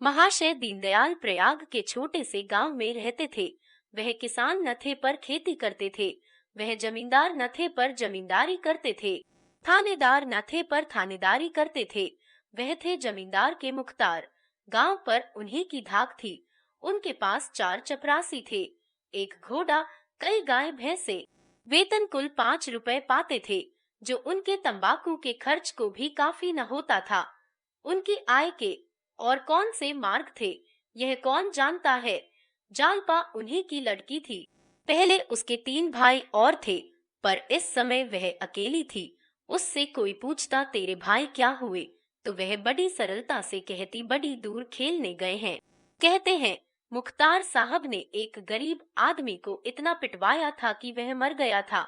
महाशय दीनदयाल प्रयाग के छोटे से गांव में रहते थे। वह किसान न थे पर खेती करते थे। वह जमींदार न थे पर जमींदारी करते थे। थानेदार न थे पर थानेदारी करते थे। वह थे जमींदार के मुख्तार। गांव पर उन्हीं की धाक थी। उनके पास 4 चपरासी थे, एक घोड़ा, कई गाय भैंसे। वेतन कुल 5 रुपए पाते थे, जो उनके तंबाकू के खर्च को भी काफी न होता था। उनकी आय के और कौन से मार्ग थे, यह कौन जानता है। जालपा उन्हीं की लड़की थी। पहले उसके 3 भाई और थे, पर इस समय वह अकेली थी। उससे कोई पूछता तेरे भाई क्या हुए, तो वह बड़ी सरलता से कहती बड़ी दूर खेलने गए हैं। कहते हैं मुख्तार साहब ने एक गरीब आदमी को इतना पिटवाया था कि वह मर गया था।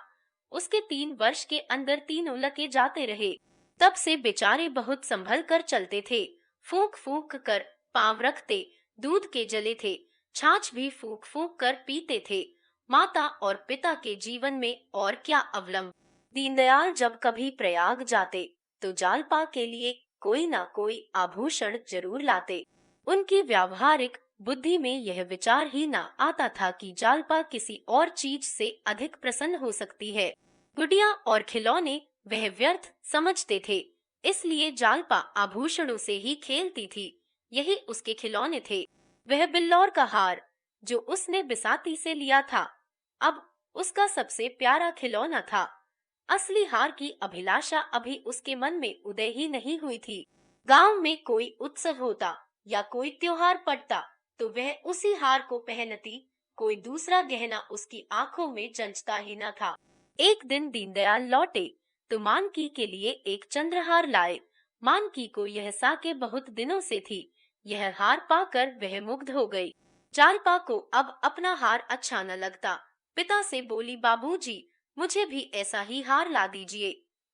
उसके 3 वर्ष के अंदर तीनों लके जाते रहे। तब से बेचारे बहुत संभल कर चलते थे। फूंक फूंक कर पांव रखते, दूध के जले थे, छाछ भी फूंक फूंक कर पीते थे। माता और पिता के जीवन में और क्या अवलंब। दीनदयाल जब कभी प्रयाग जाते तो जालपा के लिए कोई ना कोई आभूषण जरूर लाते। उनकी व्यावहारिक बुद्धि में यह विचार ही ना आता था कि जालपा किसी और चीज से अधिक प्रसन्न हो सकती है। गुड़िया और खिलौने वह व्यर्थ समझते थे, इसलिए जालपा आभूषणों से ही खेलती थी। यही उसके खिलौने थे। वह बिल्लौर का हार, जो उसने बिसाती से लिया था, अब उसका सबसे प्यारा खिलौना था। असली हार की अभिलाषा अभी उसके मन में उदय ही नहीं हुई थी। गांव में कोई उत्सव होता या कोई त्योहार पड़ता तो वह उसी हार को पहनती। कोई दूसरा गहना उसकी आंखों में जंचता ही न था। एक दिन दीनदयाल लौटे तो मानकी के लिए एक चंद्रहार लाए। मानकी को यह साके बहुत दिनों से थी। यह हार पाकर वह मुग्ध हो गई। जालपा को अब अपना हार अच्छा न लगता। पिता से बोली, बाबूजी, मुझे भी ऐसा ही हार ला दीजिए।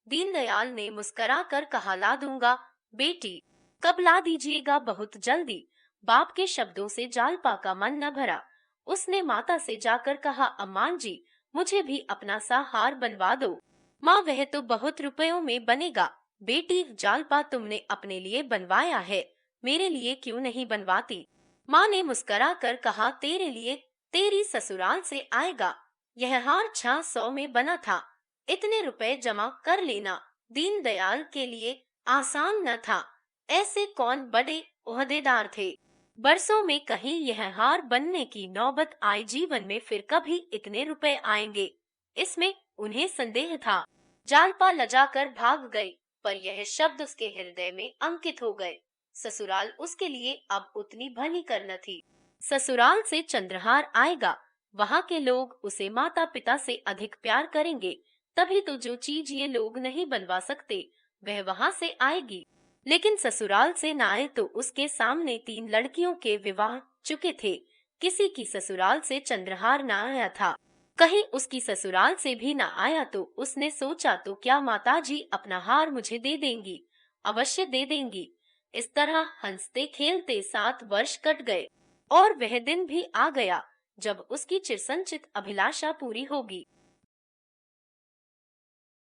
दीनदयाल ने मुस्कुराकर कहा, ला दूंगा बेटी, कब ला दीजिएगा? बहुत जल्दी। बाप के शब्दों से जालपा का मन न भरा। उसने माता से जाकर कहा, अम्मां जी, मुझे भी अपना सा हार बनवा दो। माँ, वह तो बहुत रुपयों में बनेगा। बेटी जालपा, तुमने अपने लिए बनवाया है, मेरे लिए क्यों नहीं बनवाती? माँ ने मुस्कुरा कर कहा, तेरे लिए तेरी ससुराल से आएगा। यह हार 600 में बना था, इतने रुपए जमा कर लेना। दीनदयाल के लिए आसान न था। ऐसे कौन बड़े ओहदेदार थे। बरसों में कहीं यह हार बनने की नौबत आई। जीवन में फिर कभी इतने रुपए आएंगे, इसमें उन्हें संदेह था। जालपा लजाकर भाग गई, पर यह शब्द उसके हृदय में अंकित हो गए। ससुराल उसके लिए अब उतनी भली कर न थी। ससुराल से चंद्रहार आएगा, वहाँ के लोग उसे माता पिता से अधिक प्यार करेंगे। तभी तो जो चीज ये लोग नहीं बनवा सकते, वह वहाँ से आएगी। लेकिन ससुराल से न आए तो उसके सामने 3 लड़कियों के विवाह चुके थे। किसी की ससुराल से चंद्रहार न आया था, कहीं उसकी ससुराल से भी न आया तो उसने सोचा, तो क्या माताजी अपना हार मुझे दे देंगी? अवश्य दे देंगी। इस तरह हंसते खेलते 7 वर्ष कट गए और वह दिन भी आ गया जब उसकी चिरसंचित अभिलाषा पूरी होगी।